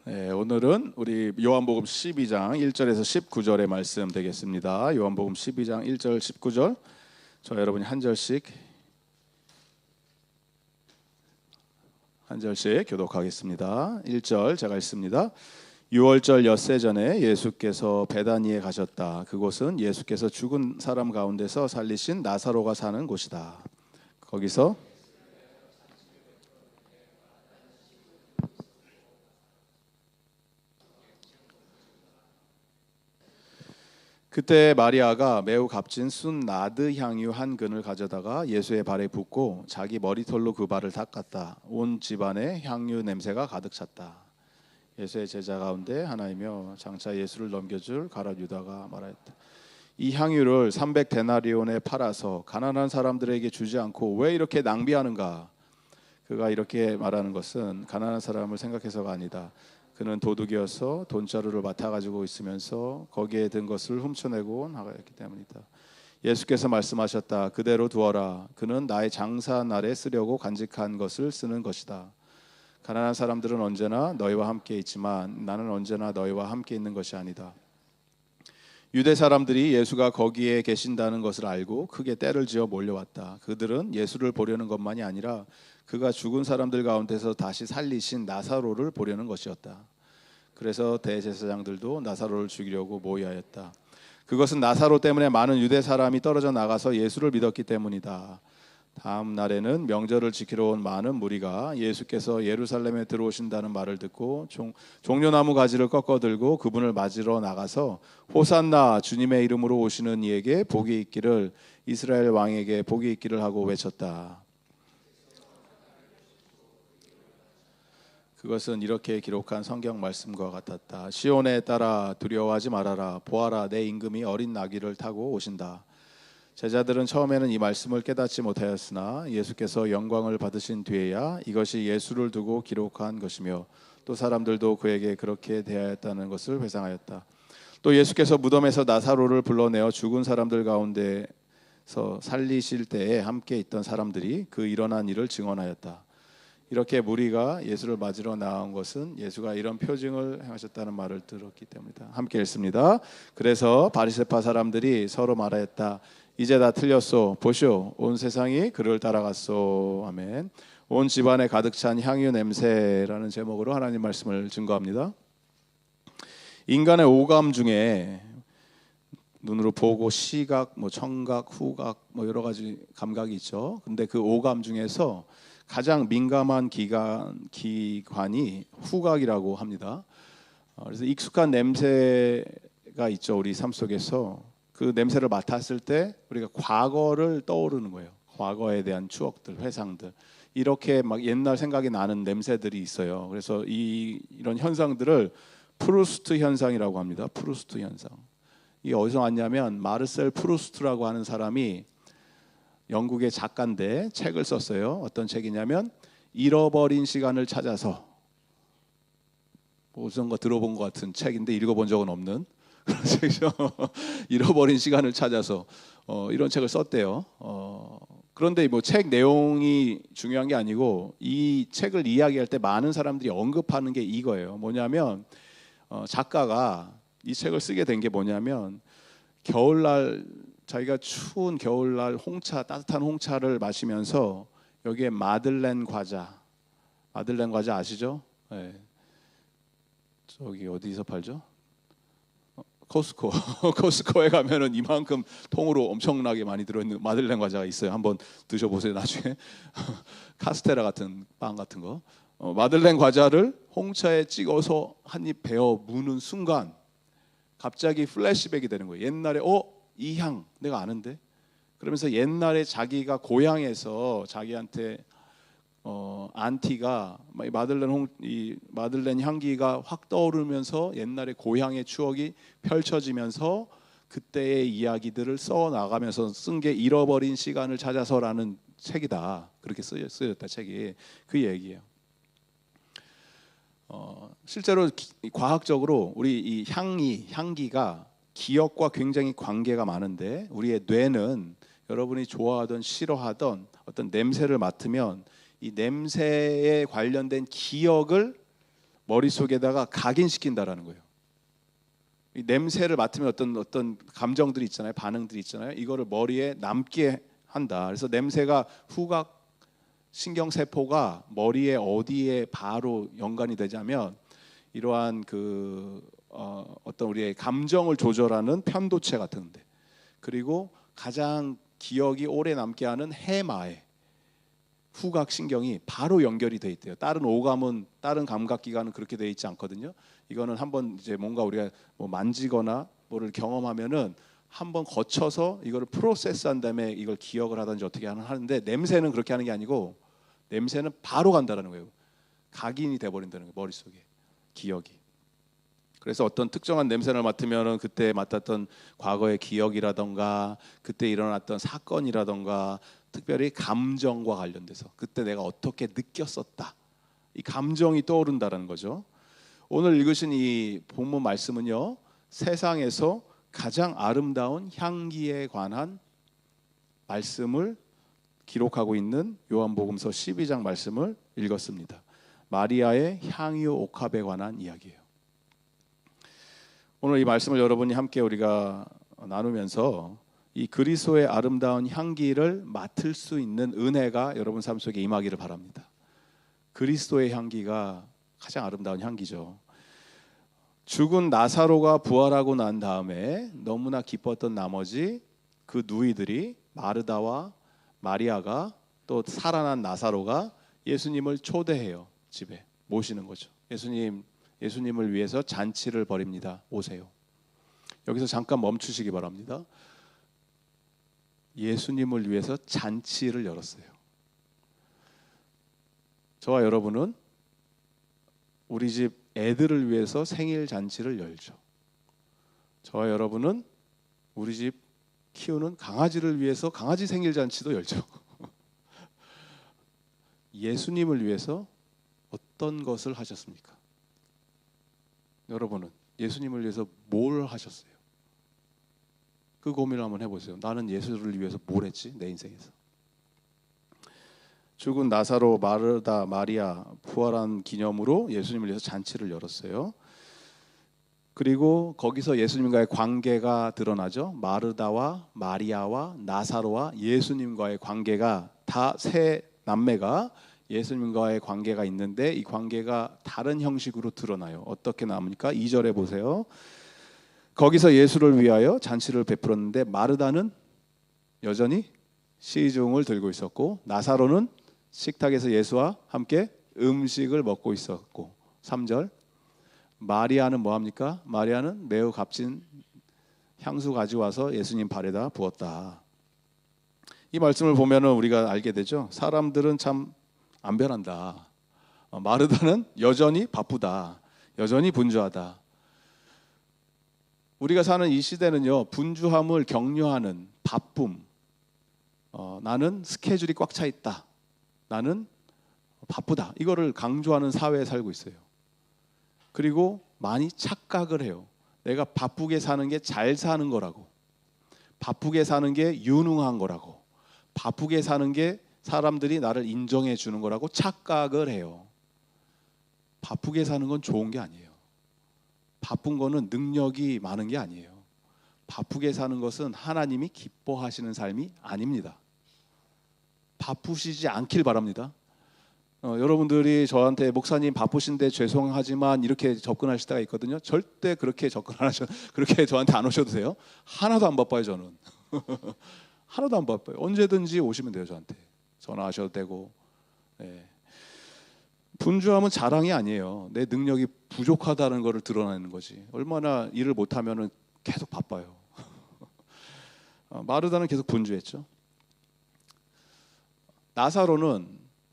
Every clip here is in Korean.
네, 오늘은 우리 요한복음 12장 1절에서 19절의 말씀 되겠습니다. 요한복음 12장 1절 19절 저 여러분이 한 절씩 교독하겠습니다. 1절 제가 읽습니다. 6월절 엿새 전에 예수께서 베다니에 가셨다. 그곳은 예수께서 죽은 사람 가운데서 살리신 나사로가 사는 곳이다. 거기서 그때 마리아가 매우 값진 순 나드 향유 한 근을 가져다가 예수의 발에 붓고 자기 머리털로 그 발을 닦았다. 온 집안에 향유 냄새가 가득 찼다. 예수의 제자 가운데 하나이며 장차 예수를 넘겨줄 가룟 유다가 말하였다. 이 향유를 300데나리온에 팔아서 가난한 사람들에게 주지 않고 왜 이렇게 낭비하는가? 그가 이렇게 말하는 것은 가난한 사람을 생각해서가 아니다. 그는 도둑이어서 돈자루를 맡아가지고 있으면서 거기에 든 것을 훔쳐내고 나가였기 때문이다. 예수께서 말씀하셨다. 그대로 두어라. 그는 나의 장사 날에 쓰려고 간직한 것을 쓰는 것이다. 가난한 사람들은 언제나 너희와 함께 있지만 나는 언제나 너희와 함께 있는 것이 아니다. 유대 사람들이 예수가 거기에 계신다는 것을 알고 크게 떼를 지어 몰려왔다. 그들은 예수를 보려는 것만이 아니라 그가 죽은 사람들 가운데서 다시 살리신 나사로를 보려는 것이었다. 그래서 대제사장들도 나사로를 죽이려고 모의하였다. 그것은 나사로 때문에 많은 유대 사람이 떨어져 나가서 예수를 믿었기 때문이다. 다음 날에는 명절을 지키러 온 많은 무리가 예수께서 예루살렘에 들어오신다는 말을 듣고 종려나무 가지를 꺾어 들고 그분을 맞으러 나가서 호산나 주님의 이름으로 오시는 이에게 복이 있기를 이스라엘 왕에게 복이 있기를 하고 외쳤다. 그것은 이렇게 기록한 성경 말씀과 같았다. 시온에 따라 두려워하지 말아라. 보아라, 내 임금이 어린 나귀를 타고 오신다. 제자들은 처음에는 이 말씀을 깨닫지 못하였으나 예수께서 영광을 받으신 뒤에야 이것이 예수를 두고 기록한 것이며 또 사람들도 그에게 그렇게 대하였다는 것을 회상하였다. 또 예수께서 무덤에서 나사로를 불러내어 죽은 사람들 가운데서 살리실 때에 함께 있던 사람들이 그 일어난 일을 증언하였다. 이렇게 무리가 예수를 맞으러 나온 것은 예수가 이런 표징을 행하셨다는 말을 들었기 때문이다. 함께 읽습니다. 그래서 바리새파 사람들이 서로 말하였다. 이제 다 틀렸소. 보시오, 온 세상이 그를 따라갔소. 아멘. 온 집안에 가득 찬 향유 냄새라는 제목으로 하나님 말씀을 증거합니다. 인간의 오감 중에 눈으로 보고 시각, 청각, 후각 여러 가지 감각이 있죠. 근데 그 오감 중에서 가장 민감한 기관이 후각이라고 합니다. 그래서 익숙한 냄새가 있죠. 우리 삶 속에서 그 냄새를 맡았을 때 우리가 과거를 떠오르는 거예요. 과거에 대한 추억들, 회상들. 이렇게 막 옛날 생각이 나는 냄새들이 있어요. 그래서 이런 현상들을 프루스트 현상이라고 합니다. 프루스트 현상. 이게 어디서 왔냐면 마르셀 프루스트라고 하는 사람이 영국의 작가인데 책을 썼어요. 어떤 책이냐면 잃어버린 시간을 찾아서, 무슨 거 들어본 것 같은 책인데 읽어본 적은 없는 그런 책이죠. 잃어버린 시간을 찾아서 이런 책을 썼대요. 그런데 책 내용이 중요한 게 아니고 이 책을 이야기할 때 많은 사람들이 언급하는 게 이거예요. 뭐냐면 작가가 이 책을 쓰게 된 게 뭐냐면 겨울날 자기가 추운 겨울날 따뜻한 홍차를 마시면서 여기에 마들렌 과자 아시죠? 네. 저기 어디서 팔죠? 코스코에 가면은 이만큼 통으로 엄청나게 많이 들어있는 마들렌 과자가 있어요. 한번 드셔보세요. 나중에 카스테라 같은 빵 같은 거. 마들렌 과자를 홍차에 찍어서 한 입 베어 무는 순간 갑자기 플래시백이 되는 거예요. 옛날에 이 향 내가 아는데, 그러면서 옛날에 자기가 고향에서 자기한테 안티가 마들렌 향기가 확 떠오르면서 옛날의 고향의 추억이 펼쳐지면서 그때의 이야기들을 써 나가면서 쓴 게 잃어버린 시간을 찾아서라는 책이다. 그렇게 쓰였다 책이. 그 얘기예요. 실제로 과학적으로 우리 이 향기가 기억과 굉장히 관계가 많은데 우리의 뇌는 여러분이 좋아하던 싫어하던 어떤 냄새를 맡으면 이 냄새에 관련된 기억을 머릿속에다가 각인시킨다라는 거예요. 이 냄새를 맡으면 어떤 감정들이 있잖아요. 반응들이 있잖아요. 이거를 머리에 남게 한다. 그래서 냄새가 후각 신경세포가 머리에 어디에 바로 연관이 되자면 이러한 어떤 우리의 감정을 조절하는 편도체 같은데, 그리고 가장 기억이 오래 남게 하는 해마에 후각 신경이 바로 연결이 돼 있대요. 다른 오감은, 다른 감각 기관은 그렇게 돼 있지 않거든요. 이거는 한번 이제 뭔가 우리가 뭐 만지거나 뭐를 경험하면은 한번 거쳐서 이거를 프로세스한 다음에 이걸 기억을 하든지 어떻게 하는데, 냄새는 그렇게 하는 게 아니고 냄새는 바로 간다라는 거예요. 각인이 돼 버린다는 거예요. 머릿속에 기억이. 그래서 어떤 특정한 냄새를 맡으면은 그때 맡았던 과거의 기억이라던가 그때 일어났던 사건이라던가 특별히 감정과 관련돼서 그때 내가 어떻게 느꼈었다, 이 감정이 떠오른다는 거죠. 오늘 읽으신 이 본문 말씀은요, 세상에서 가장 아름다운 향기에 관한 말씀을 기록하고 있는 요한복음서 12장 말씀을 읽었습니다. 마리아의 향유 옥합에 관한 이야기예요. 오늘 이 말씀을 여러분이 함께 우리가 나누면서 이 그리스도의 아름다운 향기를 맡을 수 있는 은혜가 여러분 삶 속에 임하기를 바랍니다. 그리스도의 향기가 가장 아름다운 향기죠. 죽은 나사로가 부활하고 난 다음에 너무나 기뻤던 나머지 그 누이들이 마르다와 마리아가 또 살아난 나사로가 예수님을 초대해요. 집에 모시는 거죠. 예수님을 위해서 잔치를 벌입니다. 오세요. 여기서 잠깐 멈추시기 바랍니다. 예수님을 위해서 잔치를 열었어요. 저와 여러분은 우리 집 애들을 위해서 생일 잔치를 열죠. 저와 여러분은 우리 집 키우는 강아지를 위해서 강아지 생일 잔치도 열죠. 예수님을 위해서 어떤 것을 하셨습니까? 여러분은 예수님을 위해서 뭘 하셨어요? 그 고민을 한번 해보세요. 나는 예수를 위해서 뭘 했지? 내 인생에서. 죽은 나사로, 마르다, 마리아 부활한 기념으로 예수님을 위해서 잔치를 열었어요. 그리고 거기서 예수님과의 관계가 드러나죠. 마르다와 마리아와 나사로와 예수님과의 관계가, 다 세 남매가 예수님과의 관계가 있는데 이 관계가 다른 형식으로 드러나요. 어떻게 나옵니까? 2절에 보세요. 거기서 예수를 위하여 잔치를 베풀었는데 마르다는 여전히 시중을 들고 있었고 나사로는 식탁에서 예수와 함께 음식을 먹고 있었고, 3절 마리아는 뭐합니까? 마리아는 매우 값진 향수 가져와서 예수님 발에다 부었다. 이 말씀을 보면 우리가 알게 되죠. 사람들은 참 안 변한다. 마르다는 여전히 바쁘다. 여전히 분주하다. 우리가 사는 이 시대는요, 분주함을 격려하는 바쁨, 나는 스케줄이 꽉 차 있다, 나는 바쁘다, 이거를 강조하는 사회에 살고 있어요. 그리고 많이 착각을 해요. 내가 바쁘게 사는 게 잘 사는 거라고, 바쁘게 사는 게 유능한 거라고, 바쁘게 사는 게 사람들이 나를 인정해 주는 거라고 착각을 해요. 바쁘게 사는 건 좋은 게 아니에요. 바쁜 거는 능력이 많은 게 아니에요. 바쁘게 사는 것은 하나님이 기뻐하시는 삶이 아닙니다. 바쁘시지 않길 바랍니다. 여러분들이 저한테 목사님 바쁘신데 죄송하지만 이렇게 접근하실 때가 있거든요. 절대 그렇게 접근 안 하셔. 그렇게 저한테 안 오셔도 돼요. 하나도 안 바빠요, 저는. 하나도 안 바빠요. 언제든지 오시면 돼요, 저한테. 전화하셔도 되고. 네. 분주함은 자랑이 아니에요. 내 능력이 부족하다는 것을 드러내는 거지. 얼마나 일을 못하면 계속 바빠요. 마르다는 계속 분주했죠. 나사로는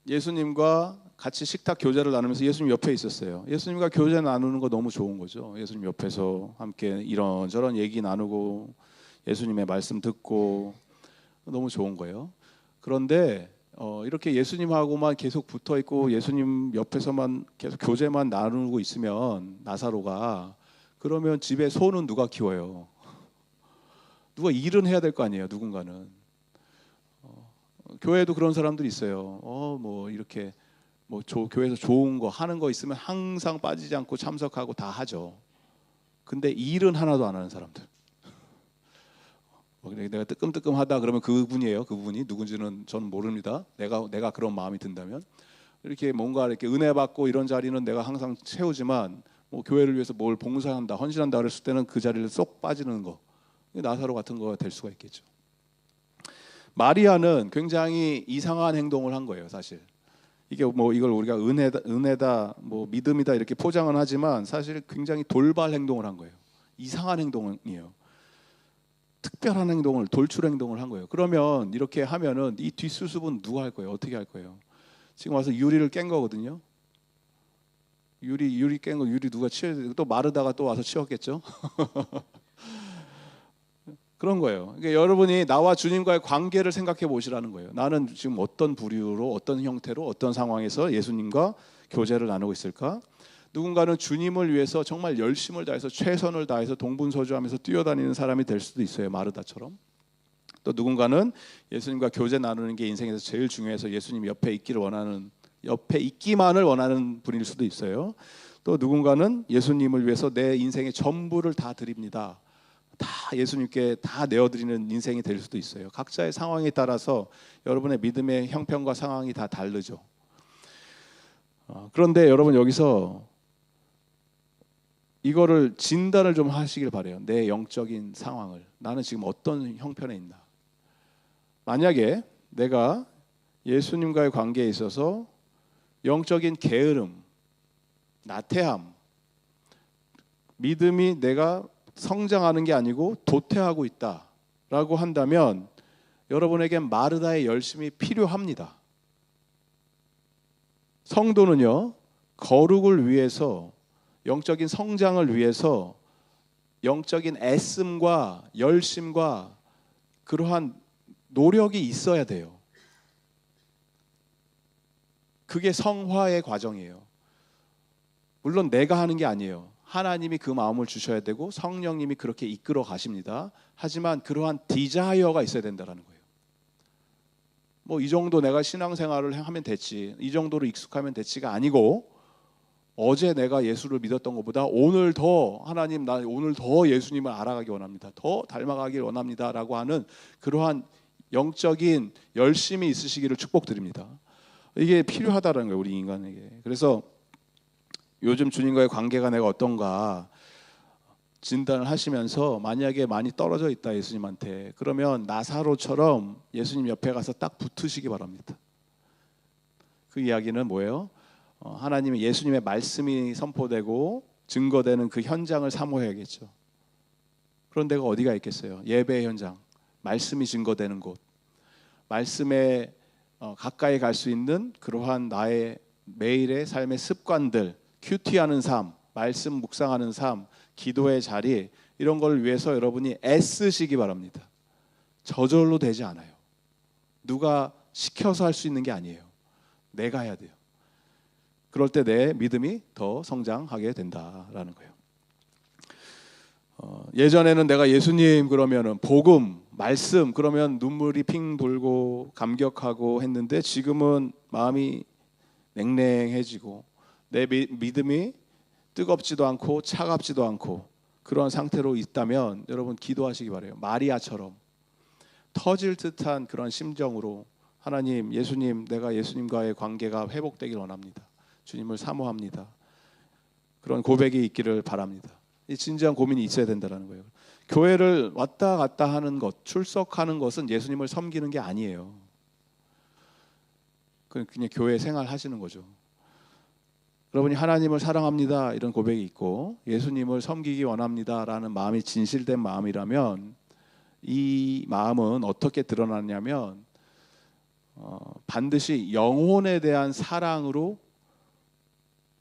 예수님과 같이 식탁 교제를 나누면서 예수님 옆에 있었어요. 예수님과 교제 나누는 거 너무 좋은 거죠. 예수님 옆에서 함께 이런저런 얘기 나누고 예수님의 말씀 듣고 너무 좋은 거예요. 그런데 이렇게 예수님하고만 계속 붙어 있고 예수님 옆에서만 계속 교제만 나누고 있으면 나사로가, 그러면 집에 소는 누가 키워요? 누가 일은 해야 될 거 아니에요, 누군가는. 교회에도 그런 사람들이 있어요. 뭐 이렇게 뭐 교회에서 좋은 거 하는 거 있으면 항상 빠지지 않고 참석하고 다 하죠. 근데 일은 하나도 안 하는 사람들. 내가 뜨끔뜨끔하다 그러면 그분이에요. 그분이 누군지는 저는 모릅니다. 내가 그런 마음이 든다면 이렇게 뭔가 이렇게 은혜 받고 이런 자리는 내가 항상 채우지만 뭐 교회를 위해서 뭘 봉사한다, 헌신한다 그랬을 때는 그 자리를 쏙 빠지는 거, 나사로 같은 거가 될 수가 있겠죠. 마리아는 굉장히 이상한 행동을 한 거예요, 사실. 이게 뭐 이걸 우리가 은혜다, 뭐 믿음이다 이렇게 포장은 하지만 사실 굉장히 돌발 행동을 한 거예요. 이상한 행동이에요. 특별한 행동을, 돌출 행동을 한 거예요. 그러면 이렇게 하면은 이 뒷수습은 누가 할 거예요? 어떻게 할 거예요? 지금 와서 유리를 깬 거거든요. 유리 깬 거, 유리 누가 치워야, 또 마르다가 또 와서 치웠겠죠. 그런 거예요. 그러니까 여러분이 나와 주님과의 관계를 생각해 보시라는 거예요. 나는 지금 어떤 부류로, 어떤 형태로, 어떤 상황에서 예수님과 교제를 나누고 있을까? 누군가는 주님을 위해서 정말 열심을 다해서 최선을 다해서 동분서주하면서 뛰어다니는 사람이 될 수도 있어요. 마르다처럼. 또 누군가는 예수님과 교제 나누는 게 인생에서 제일 중요해서 예수님 옆에 있기만을 원하는 분일 수도 있어요. 또 누군가는 예수님을 위해서 내 인생의 전부를 다 드립니다. 다 예수님께 다 내어드리는 인생이 될 수도 있어요. 각자의 상황에 따라서 여러분의 믿음의 형편과 상황이 다 다르죠. 그런데 여러분 여기서 이거를 진단을 좀 하시길 바래요. 내 영적인 상황을, 나는 지금 어떤 형편에 있나. 만약에 내가 예수님과의 관계에 있어서 영적인 게으름, 나태함, 믿음이 내가 성장하는 게 아니고 도태하고 있다라고 한다면 여러분에겐 마르다의 열심이 필요합니다. 성도는요, 거룩을 위해서, 영적인 성장을 위해서 영적인 애씀과 열심과 그러한 노력이 있어야 돼요. 그게 성화의 과정이에요. 물론 내가 하는 게 아니에요. 하나님이 그 마음을 주셔야 되고 성령님이 그렇게 이끌어 가십니다. 하지만 그러한 디자이어가 있어야 된다는 거예요. 뭐 이 정도 내가 신앙생활을 하면 됐지, 이 정도로 익숙하면 됐지가 아니고, 어제 내가 예수를 믿었던 것보다 오늘 더 하나님, 나 오늘 더 예수님을 알아가기 원합니다, 더 닮아가길 원합니다 라고 하는 그러한 영적인 열심이 있으시기를 축복드립니다. 이게 필요하다는 거예요, 우리 인간에게. 그래서 요즘 주님과의 관계가 내가 어떤가 진단을 하시면서 만약에 많이 떨어져 있다 예수님한테, 그러면 나사로처럼 예수님 옆에 가서 딱 붙으시기 바랍니다. 그 이야기는 뭐예요? 하나님의 예수님의 말씀이 선포되고 증거되는 그 현장을 사모해야겠죠. 그런 데가 어디가 있겠어요? 예배의 현장, 말씀이 증거되는 곳, 말씀에 가까이 갈 수 있는 그러한 나의 매일의 삶의 습관들, 큐티하는 삶, 말씀 묵상하는 삶, 기도의 자리, 이런 걸 위해서 여러분이 애쓰시기 바랍니다. 저절로 되지 않아요. 누가 시켜서 할 수 있는 게 아니에요. 내가 해야 돼요. 그럴 때 내 믿음이 더 성장하게 된다라는 거예요. 예전에는 내가 예수님 그러면은 복음, 말씀 그러면 눈물이 핑 돌고 감격하고 했는데, 지금은 마음이 냉랭해지고 내 믿음이 뜨겁지도 않고 차갑지도 않고 그런 상태로 있다면 여러분 기도하시기 바라요. 마리아처럼 터질 듯한 그런 심정으로, 하나님, 예수님, 내가 예수님과의 관계가 회복되길 원합니다. 주님을 사모합니다. 그런 고백이 있기를 바랍니다. 이 진지한 고민이 있어야 된다는 거예요. 교회를 왔다 갔다 하는 것, 출석하는 것은 예수님을 섬기는 게 아니에요. 그냥 교회 생활 하시는 거죠. 여러분이 하나님을 사랑합니다 이런 고백이 있고 예수님을 섬기기 원합니다라는 마음이 진실된 마음이라면, 이 마음은 어떻게 드러나냐면 반드시 영혼에 대한 사랑으로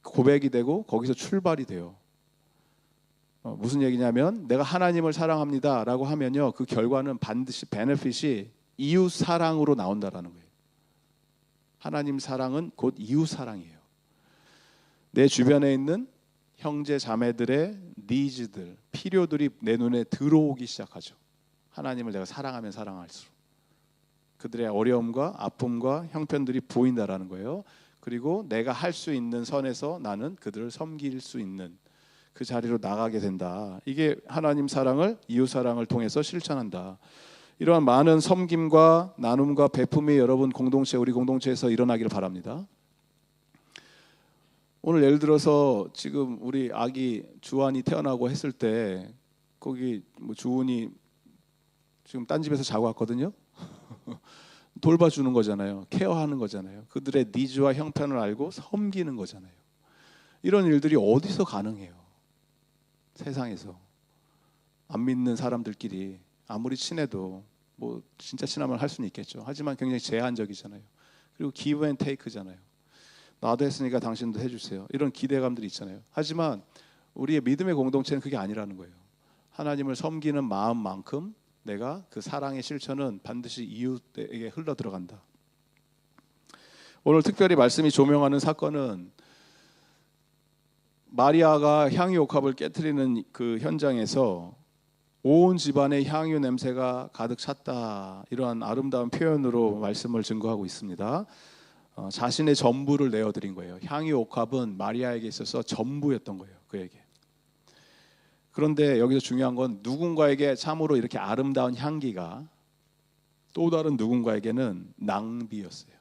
고백이 되고 거기서 출발이 돼요. 무슨 얘기냐면, 내가 하나님을 사랑합니다 라고 하면요, 그 결과는 반드시 베네핏이 이웃 사랑으로 나온다라는 거예요. 하나님 사랑은 곧 이웃 사랑이에요. 내 주변에 있는 형제 자매들의 니즈들, 필요들이 내 눈에 들어오기 시작하죠. 하나님을 내가 사랑하면 사랑할수록 그들의 어려움과 아픔과 형편들이 보인다라는 거예요. 그리고 내가 할 수 있는 선에서 나는 그들을 섬길 수 있는 그 자리로 나가게 된다. 이게 하나님 사랑을, 이웃 사랑을 통해서 실천한다. 이러한 많은 섬김과 나눔과 베품이 여러분 공동체, 우리 공동체에서 일어나기를 바랍니다. 오늘 예를 들어서 지금 우리 아기 주한이 태어나고 했을 때 거기 뭐 주은이 지금 딴 집에서 자고 왔거든요. 돌봐주는 거잖아요. 케어하는 거잖아요. 그들의 니즈와 형편을 알고 섬기는 거잖아요. 이런 일들이 어디서 가능해요? 세상에서 안 믿는 사람들끼리 아무리 친해도 뭐 진짜 친하면 할 수는 있겠죠. 하지만 굉장히 제한적이잖아요. 그리고 give and take잖아요. 나도 했으니까 당신도 해주세요. 이런 기대감들이 있잖아요. 하지만 우리의 믿음의 공동체는 그게 아니라는 거예요. 하나님을 섬기는 마음만큼 내가 그 사랑의 실천은 반드시 이웃에게 흘러 들어간다. 오늘 특별히 말씀이 조명하는 사건은 마리아가 향유 옥합을 깨트리는 그 현장에서 온 집안에 향유 냄새가 가득 찼다. 이러한 아름다운 표현으로 말씀을 증거하고 있습니다. 자신의 전부를 내어드린 거예요. 향유 옥합은 마리아에게 있어서 전부였던 거예요. 그에게. 그런데 여기서 중요한 건 누군가에게 참으로 이렇게 아름다운 향기가 또 다른 누군가에게는 낭비였어요.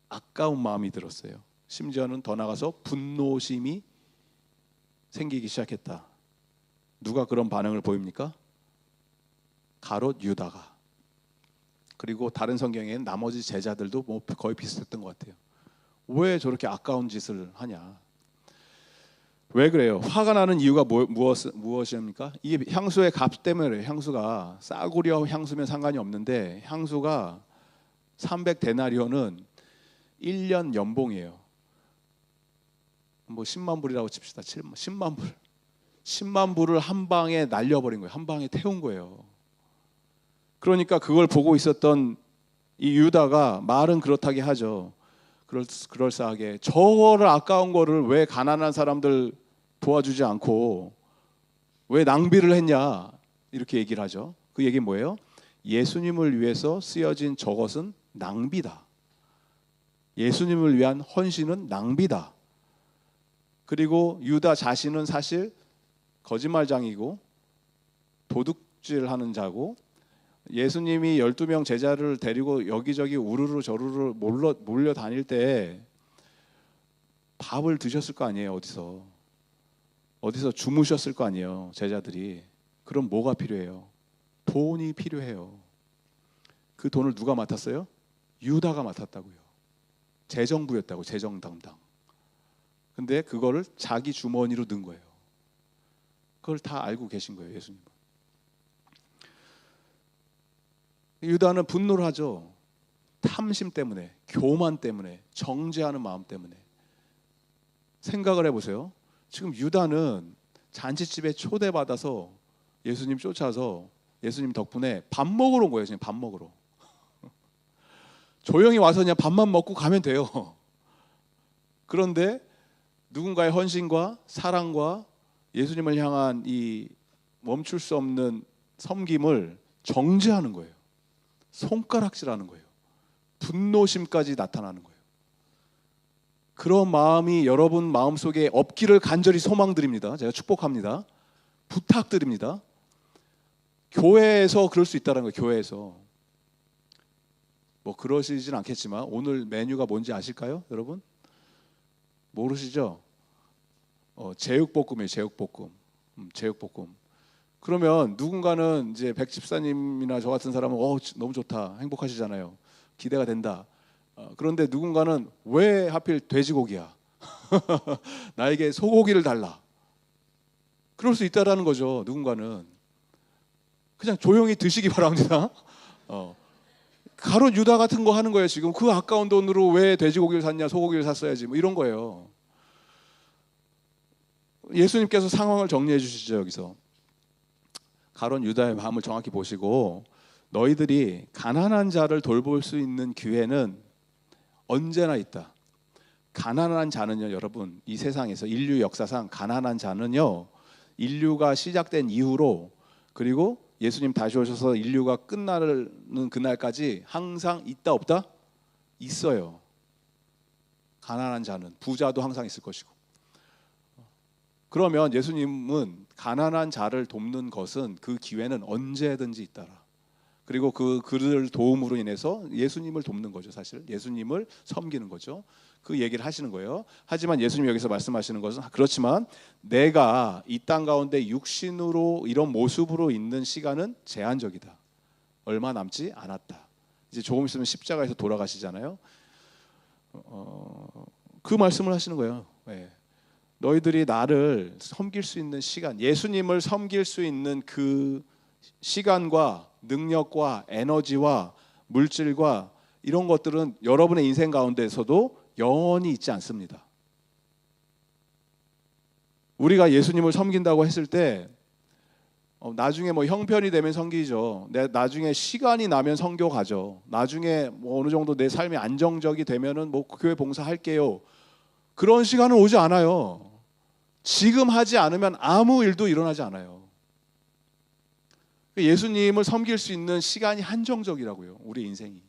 아까운 마음이 들었어요. 심지어는 더 나가서 분노심이 생기기 시작했다. 누가 그런 반응을 보입니까? 가롯 유다가. 그리고 다른 성경에는 나머지 제자들도 뭐 거의 비슷했던 것 같아요. 왜 저렇게 아까운 짓을 하냐? 왜 그래요? 화가 나는 이유가 무엇입니까? 이게 향수의 값 때문에 그래요. 향수가 싸구려 향수면 상관이 없는데 향수가 300데나리온은 1년 연봉이에요. 뭐 10만 불이라고 칩시다. 10만 불. 10만 불을 한 방에 날려버린 거예요. 한 방에 태운 거예요. 그러니까 그걸 보고 있었던 이 유다가 말은 그렇다게 하죠. 그럴싸하게 저거를 아까운 거를 왜 가난한 사람들 도와주지 않고 왜 낭비를 했냐 이렇게 얘기를 하죠. 그 얘기는 뭐예요? 예수님을 위해서 쓰여진 저것은 낭비다. 예수님을 위한 헌신은 낭비다. 그리고 유다 자신은 사실 거짓말장이고 도둑질하는 자고 예수님이 12명 제자를 데리고 여기저기 우르르 저르르 몰려 다닐 때 밥을 드셨을 거 아니에요. 어디서 주무셨을 거 아니에요. 제자들이. 그럼 뭐가 필요해요? 돈이 필요해요. 그 돈을 누가 맡았어요? 유다가 맡았다고요. 재정부였다고. 재정 담당. 근데 그거를 자기 주머니로 넣은 거예요. 그걸 다 알고 계신 거예요. 예수님은. 유다는 분노를 하죠. 탐심 때문에, 교만 때문에, 정죄하는 마음 때문에. 생각을 해보세요. 지금 유다는 잔치집에 초대받아서 예수님 쫓아서 예수님 덕분에 밥 먹으러 온 거예요. 지금 밥 먹으러. 조용히 와서 그냥 밥만 먹고 가면 돼요. 그런데 누군가의 헌신과 사랑과 예수님을 향한 이 멈출 수 없는 섬김을 정죄하는 거예요. 손가락질하는 거예요. 분노심까지 나타나는 거예요. 그런 마음이 여러분 마음속에 없기를 간절히 소망드립니다. 제가 축복합니다. 부탁드립니다. 교회에서 그럴 수 있다는 거예요. 교회에서. 뭐 그러시진 않겠지만 오늘 메뉴가 뭔지 아실까요? 여러분? 모르시죠? 제육볶음이에요. 제육볶음. 그러면 누군가는 이제 백 집사님이나 저 같은 사람은 너무 좋다. 행복하시잖아요. 기대가 된다. 그런데 누군가는 왜 하필 돼지고기야? 나에게 소고기를 달라. 그럴 수 있다라는 거죠. 누군가는. 그냥 조용히 드시기 바랍니다. 가롯 유다 같은 거 하는 거예요. 지금 그 아까운 돈으로 왜 돼지고기를 샀냐, 소고기를 샀어야지 뭐 이런 거예요. 예수님께서 상황을 정리해 주시죠. 여기서 가롯 유다의 마음을 정확히 보시고 너희들이 가난한 자를 돌볼 수 있는 기회는 언제나 있다. 가난한 자는요, 여러분, 이 세상에서 인류 역사상 가난한 자는요, 인류가 시작된 이후로 그리고 예수님 다시 오셔서 인류가 끝나는 그날까지 항상 있다 없다? 있어요. 가난한 자는, 부자도 항상 있을 것이고. 그러면 예수님은 가난한 자를 돕는 것은 그 기회는 언제든지 있다라. 그리고 그를 도움으로 인해서 예수님을 돕는 거죠. 사실 예수님을 섬기는 거죠. 그 얘기를 하시는 거예요. 하지만 예수님이 여기서 말씀하시는 것은 그렇지만 내가 이 땅 가운데 육신으로 이런 모습으로 있는 시간은 제한적이다. 얼마 남지 않았다. 이제 조금 있으면 십자가에서 돌아가시잖아요. 그 말씀을 하시는 거예요. 네. 너희들이 나를 섬길 수 있는 시간, 예수님을 섬길 수 있는 그 시간과 능력과 에너지와 물질과 이런 것들은 여러분의 인생 가운데서도 영원히 있지 않습니다. 우리가 예수님을 섬긴다고 했을 때 나중에 뭐 형편이 되면 섬기죠. 나중에 시간이 나면 선교 가죠. 나중에 뭐 어느 정도 내 삶이 안정적이 되면은 뭐 교회 봉사할게요. 그런 시간은 오지 않아요. 지금 하지 않으면 아무 일도 일어나지 않아요. 예수님을 섬길 수 있는 시간이 한정적이라고요. 우리 인생이.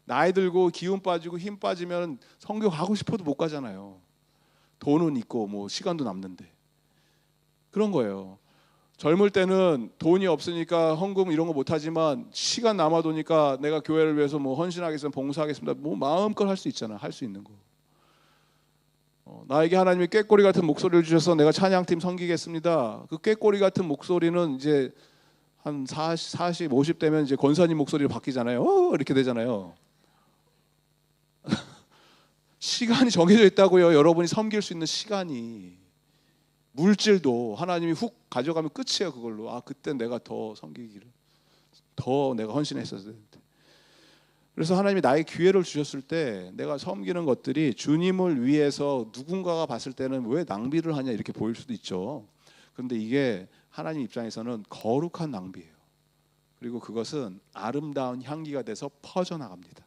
나이 들고 기운 빠지고 힘 빠지면 선교 가고 싶어도 못 가잖아요. 돈은 있고 뭐 시간도 남는데. 그런 거예요. 젊을 때는 돈이 없으니까 헌금 이런 거 못 하지만 시간 남아도니까 내가 교회를 위해서 뭐 헌신하겠습니다, 봉사하겠습니다. 뭐 마음껏 할 수 있잖아. 할 수 있는 거. 나에게 하나님이 꾀꼬리 같은 목소리를 주셔서 내가 찬양팀 섬기겠습니다. 그 꾀꼬리 같은 목소리는 이제 한 40, 50 되면 이제 권사님 목소리로 바뀌잖아요. 이렇게 되잖아요. 시간이 정해져 있다고요. 여러분이 섬길 수 있는 시간이. 물질도 하나님이 훅 가져가면 끝이에요. 그걸로. 그때 내가 더 섬기기를, 더 내가 헌신했었어야 되는데. 그래서 하나님이 나의 기회를 주셨을 때 내가 섬기는 것들이 주님을 위해서 누군가가 봤을 때는 왜 낭비를 하냐 이렇게 보일 수도 있죠. 그런데 이게 하나님 입장에서는 거룩한 낭비예요. 그리고 그것은 아름다운 향기가 돼서 퍼져나갑니다.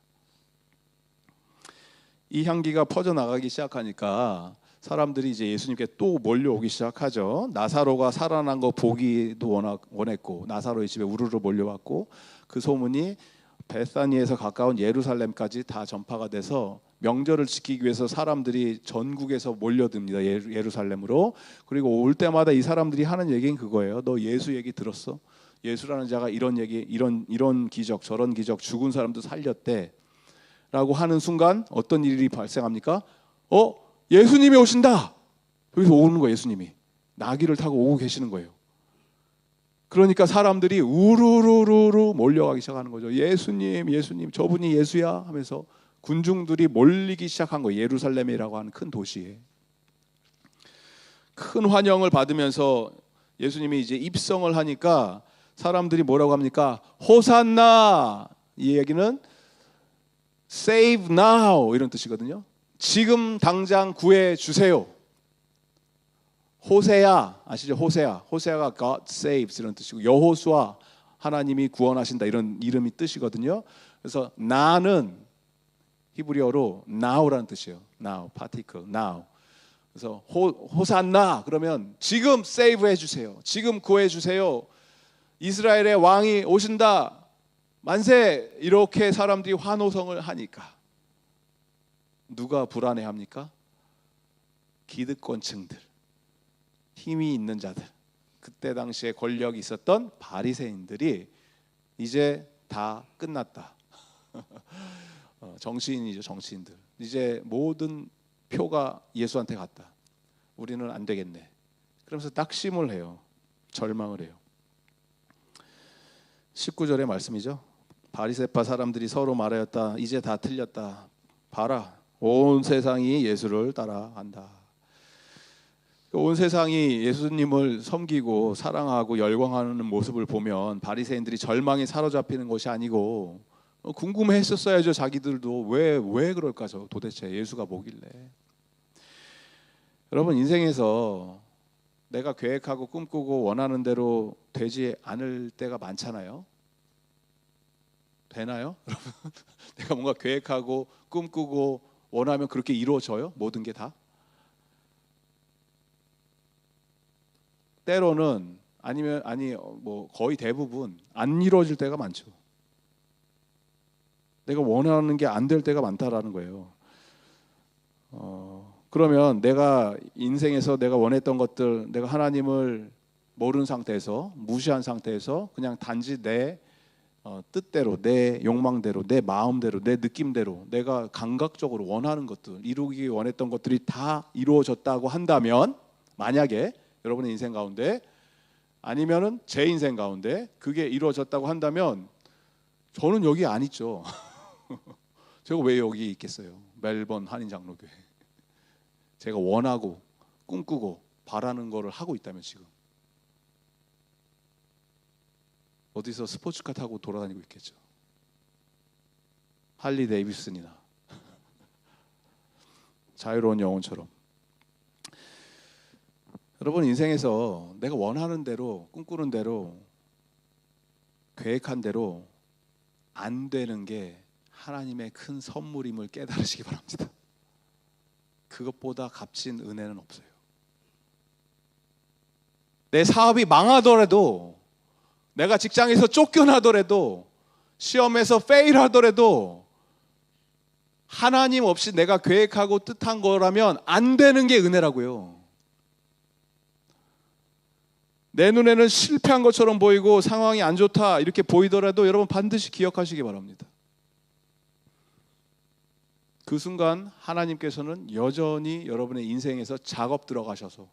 이 향기가 퍼져나가기 시작하니까 사람들이 이제 예수님께 또 몰려오기 시작하죠. 나사로가 살아난 거 보기도 원했고 나사로의 집에 우르르 몰려왔고 그 소문이 베사니에서 가까운 예루살렘까지 다 전파가 돼서 명절을 지키기 위해서 사람들이 전국에서 몰려듭니다. 예루살렘으로. 그리고 올 때마다 이 사람들이 하는 얘기는 그거예요. 너 예수 얘기 들었어? 예수라는 자가 이런 얘기, 이런 기적, 저런 기적, 죽은 사람도 살렸대 라고 하는 순간 어떤 일이 발생합니까? 예수님이 오신다. 여기서 오는 거예요. 예수님이 나귀를 타고 오고 계시는 거예요. 그러니까 사람들이 우르르르 몰려가기 시작하는 거죠. 예수님, 예수님, 저분이 예수야 하면서 군중들이 몰리기 시작한 거예요. 예루살렘이라고 하는 큰 도시에. 큰 환영을 받으면서 예수님이 이제 입성을 하니까 사람들이 뭐라고 합니까? 호산나. 이 얘기는 save now 이런 뜻이거든요. 지금 당장 구해 주세요. 호세야 아시죠? 호세아가 God saves 이런 뜻이고 여호수아 하나님이 구원하신다 이런 이름이 뜻이거든요. 그래서 나는 히브리어로 now라는 뜻이에요. now, particle, now. 그래서 호산나 그러면 지금 save 해주세요. 지금 구해주세요. 이스라엘의 왕이 오신다. 만세. 이렇게 사람들이 환호성을 하니까 누가 불안해합니까? 기득권층들, 힘이 있는 자들, 그때 당시에 권력이 있었던 바리새인들이 이제 다 끝났다. 정치인이죠, 정치인들. 이제 모든 표가 예수한테 갔다. 우리는 안 되겠네. 그러면서 낙심을 해요. 절망을 해요. 19절의 말씀이죠. 바리새파 사람들이 서로 말하였다. 이제 다 틀렸다. 봐라, 온 세상이 예수를 따라간다. 온 세상이 예수님을 섬기고 사랑하고 열광하는 모습을 보면 바리새인들이 절망에 사로잡히는 것이 아니고 궁금해했었어야죠. 자기들도 왜 그럴까 도대체 예수가 뭐길래. 여러분 인생에서 내가 계획하고 꿈꾸고 원하는 대로 되지 않을 때가 많잖아요. 되나요? 여러분 내가 뭔가 계획하고 꿈꾸고 원하면 그렇게 이루어져요? 모든 게 다? 때로는 뭐 거의 대부분 안 이루어질 때가 많죠. 내가 원하는 게 안 될 때가 많다라는 거예요. 그러면 내가 인생에서 내가 원했던 것들, 내가 하나님을 모르는 상태에서, 무시한 상태에서 그냥 단지 내 뜻대로, 내 욕망대로, 내 마음대로, 내 느낌대로 내가 감각적으로 원하는 것들, 이루기 원했던 것들이 다 이루어졌다고 한다면, 만약에 여러분의 인생 가운데, 아니면은 제 인생 가운데 그게 이루어졌다고 한다면 저는 여기 안 있죠. 제가 왜 여기 있겠어요? 멜번 한인장로교회. 제가 원하고 꿈꾸고 바라는 거를 하고 있다면 지금 어디서 스포츠카 타고 돌아다니고 있겠죠. 할리 데이비슨이나 자유로운 영혼처럼. 여러분, 인생에서 내가 원하는 대로, 꿈꾸는 대로, 계획한 대로 안 되는 게 하나님의 큰 선물임을 깨달으시기 바랍니다. 그것보다 값진 은혜는 없어요. 내 사업이 망하더라도, 내가 직장에서 쫓겨나더라도, 시험에서 페일하더라도 하나님 없이 내가 계획하고 뜻한 거라면 안 되는 게 은혜라고요. 내 눈에는 실패한 것처럼 보이고 상황이 안 좋다 이렇게 보이더라도 여러분 반드시 기억하시기 바랍니다. 그 순간 하나님께서는 여전히 여러분의 인생에서 작업 들어가셔서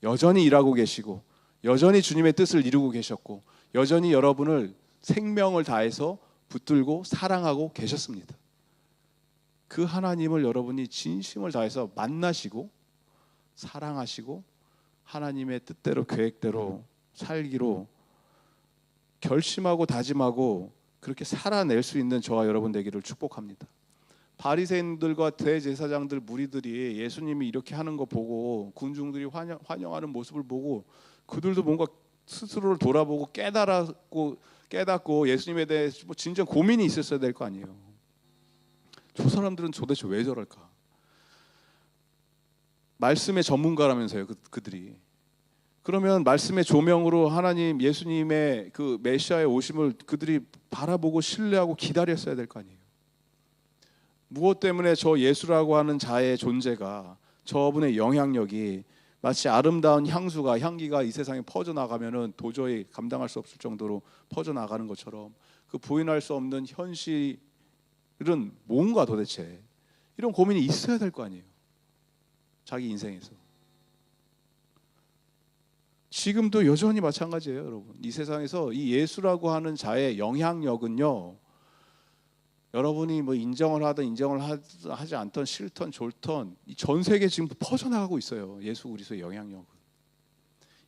여전히 일하고 계시고, 여전히 주님의 뜻을 이루고 계셨고, 여전히 여러분을 생명을 다해서 붙들고 사랑하고 계셨습니다. 그 하나님을 여러분이 진심을 다해서 만나시고 사랑하시고 하나님의 뜻대로 계획대로 살기로 결심하고 다짐하고 그렇게 살아낼 수 있는 저와 여러분 되기를 축복합니다. 바리새인들과 대제사장들 무리들이 예수님이 이렇게 하는 거 보고, 군중들이 환영하는 모습을 보고 그들도 뭔가 스스로를 돌아보고 깨닫고 예수님에 대해 진정 고민이 있었어야 될 거 아니에요. 저 사람들은 도대체 왜 저럴까? 말씀의 전문가라면서요, 그들이. 그러면 말씀의 조명으로 하나님, 예수님의 그 메시아의 오심을 그들이 바라보고 신뢰하고 기다렸어야 될 거 아니에요. 무엇 때문에 저 예수라고 하는 자의 존재가, 저분의 영향력이 마치 아름다운 향기가 이 세상에 퍼져나가면은 도저히 감당할 수 없을 정도로 퍼져나가는 것처럼 그 부인할 수 없는 현실은 뭔가 도대체, 이런 고민이 있어야 될 거 아니에요. 자기 인생에서. 지금도 여전히 마찬가지예요, 여러분. 이 세상에서 이 예수라고 하는 자의 영향력은요, 여러분이 뭐 인정을 하든 인정을 하지 않던, 싫던 좋던, 전 세계 지금 퍼져나가고 있어요. 예수 그리스도의 영향력은.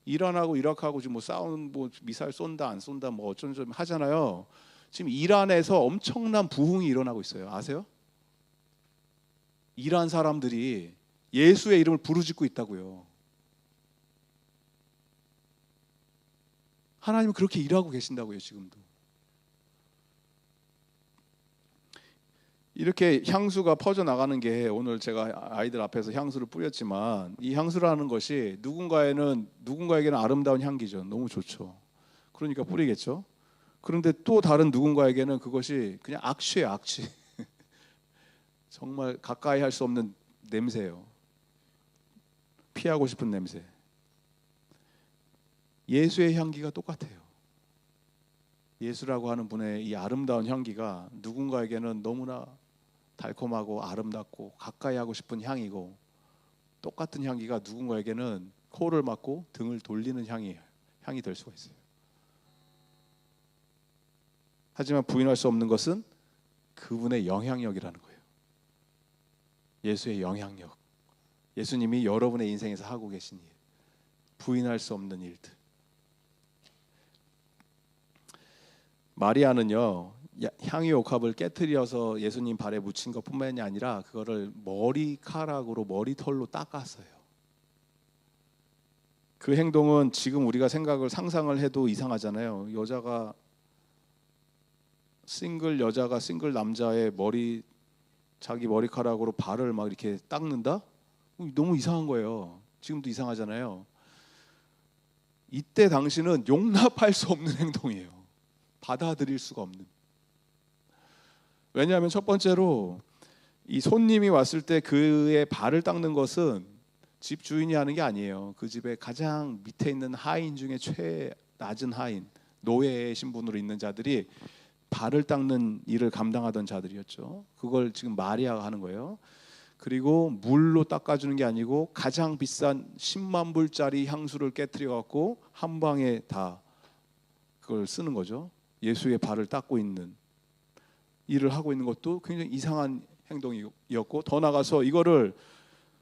이란하고 이라크하고 지금 뭐 싸우는, 뭐 미사일 쏜다 안 쏜다 뭐 어쩌는 좀 하잖아요. 지금 이란에서 엄청난 부흥이 일어나고 있어요. 아세요? 이란 사람들이 예수의 이름을 부르짖고 있다고요. 하나님은 그렇게 일하고 계신다고요, 지금도. 이렇게 향수가 퍼져나가는 게, 오늘 제가 아이들 앞에서 향수를 뿌렸지만, 이 향수라는 것이 누군가에게는 아름다운 향기죠. 너무 좋죠. 그러니까 뿌리겠죠. 그런데 또 다른 누군가에게는 그것이 그냥 악취예요, 악취. 정말 가까이 할 수 없는 냄새예요. 피하고 싶은 냄새. 예수의 향기가 똑같아요. 예수라고 하는 분의 이 아름다운 향기가 누군가에게는 너무나 달콤하고 아름답고 가까이 하고 싶은 향이고, 똑같은 향기가 누군가에게는 코를 막고 등을 돌리는 향이 될 수가 있어요. 하지만 부인할 수 없는 것은 그분의 영향력이라는 거예요. 예수의 영향력. 예수님이 여러분의 인생에서 하고 계신 일, 부인할 수 없는 일들. 마리아는요, 향유 옥합을 깨트려서 예수님 발에 묻힌 것뿐만이 아니라 그거를 머리카락으로, 머리털로 닦았어요. 그 행동은 지금 우리가 상상을 해도 이상하잖아요. 싱글 남자의 자기 머리카락으로 발을 막 이렇게 닦는다? 너무 이상한 거예요. 지금도 이상하잖아요. 이때 당시는 용납할 수 없는 행동이에요. 받아들일 수가 없는. 왜냐하면 첫 번째로 이 손님이 왔을 때 그의 발을 닦는 것은 집 주인이 하는 게 아니에요. 그 집에 가장 밑에 있는 하인 중에 낮은 하인, 노예의 신분으로 있는 자들이 발을 닦는 일을 감당하던 자들이었죠. 그걸 지금 마리아가 하는 거예요. 그리고 물로 닦아주는 게 아니고 가장 비싼 10만 불짜리 향수를 깨트려 갖고 한 방에 다 그걸 쓰는 거죠. 예수의 발을 닦고 있는 일을 하고 있는 것도 굉장히 이상한 행동이었고, 더 나가서 이거를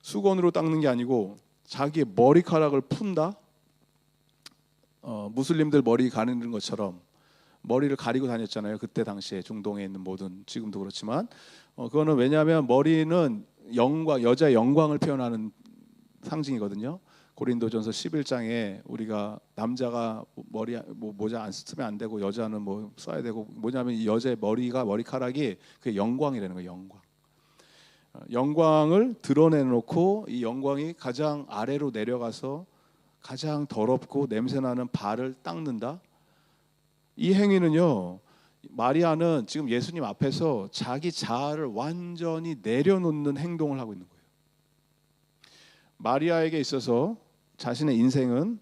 수건으로 닦는 게 아니고 자기의 머리카락을 푼다. 무슬림들 머리 가리는 것처럼 머리를 가리고 다녔잖아요. 그때 당시에 중동에 있는 모든, 지금도 그렇지만 그거는 왜냐하면 머리는 영광, 여자의 영광을 표현하는 상징이거든요. 고린도전서 11장에 우리가 남자가 머리 모자 안 쓰면 안 되고 여자는 뭐 써야 되고, 뭐냐면 이 여자의 머리카락이 그 영광이라는 거예요. 영광을 드러내놓고 이 영광이 가장 아래로 내려가서 가장 더럽고 냄새나는 발을 닦는다. 이 행위는요, 마리아는 지금 예수님 앞에서 자기 자아를 완전히 내려놓는 행동을 하고 있는 거예요. 마리아에게 있어서 자신의 인생은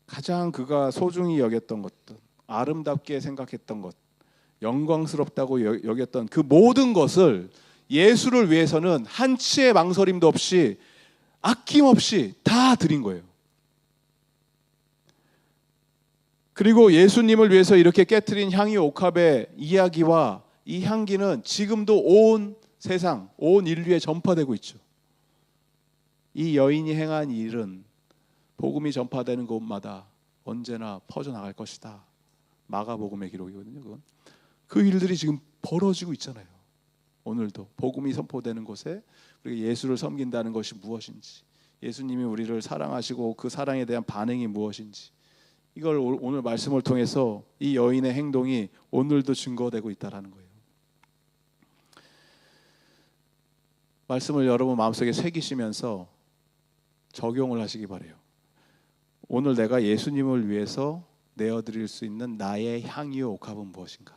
가장 그가 소중히 여겼던 것들, 아름답게 생각했던 것, 영광스럽다고 여겼던 그 모든 것을 예수를 위해서는 한치의 망설임도 없이 아낌없이 다 드린 거예요. 그리고 예수님을 위해서 이렇게 깨트린 향유 옥합의 이야기와 이 향기는 지금도 온 세상, 온 인류에 전파되고 있죠. 이 여인이 행한 일은 복음이 전파되는 곳마다 언제나 퍼져나갈 것이다. 마가복음의 기록이거든요. 그건. 그 일들이 지금 벌어지고 있잖아요. 오늘도 복음이 선포되는 곳에 우리가 예수를 섬긴다는 것이 무엇인지, 예수님이 우리를 사랑하시고 그 사랑에 대한 반응이 무엇인지, 이걸 오늘 말씀을 통해서 이 여인의 행동이 오늘도 증거되고 있다는 거예요. 말씀을 여러분 마음속에 새기시면서 적용을 하시기 바라요. 오늘 내가 예수님을 위해서 내어드릴 수 있는 나의 향유 옥합은 무엇인가?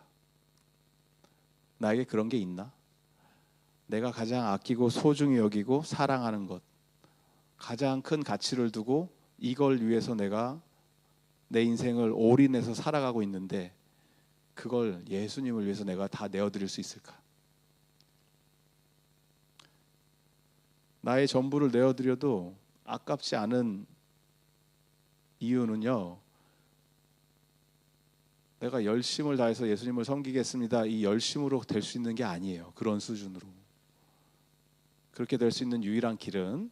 나에게 그런 게 있나? 내가 가장 아끼고 소중히 여기고 사랑하는 것, 가장 큰 가치를 두고 이걸 위해서 내가 내 인생을 올인해서 살아가고 있는데 그걸 예수님을 위해서 내가 다 내어드릴 수 있을까? 나의 전부를 내어드려도 아깝지 않은 이유는요, 내가 열심을 다해서 예수님을 섬기겠습니다, 이 열심으로 될 수 있는 게 아니에요. 그런 수준으로. 그렇게 될 수 있는 유일한 길은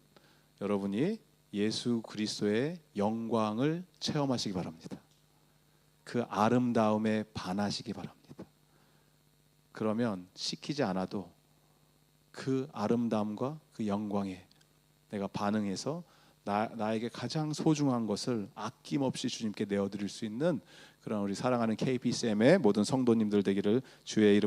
여러분이 예수 그리스도의 영광을 체험하시기 바랍니다. 그 아름다움에 반하시기 바랍니다. 그러면 시키지 않아도 그 아름다움과 그 영광에 내가 반응해서 나에게 가장 소중한 것을 아낌없이 주님께 내어드릴 수 있는 그런 우리 사랑하는 KBCM의 모든 성도님들 되기를 주의 이름으로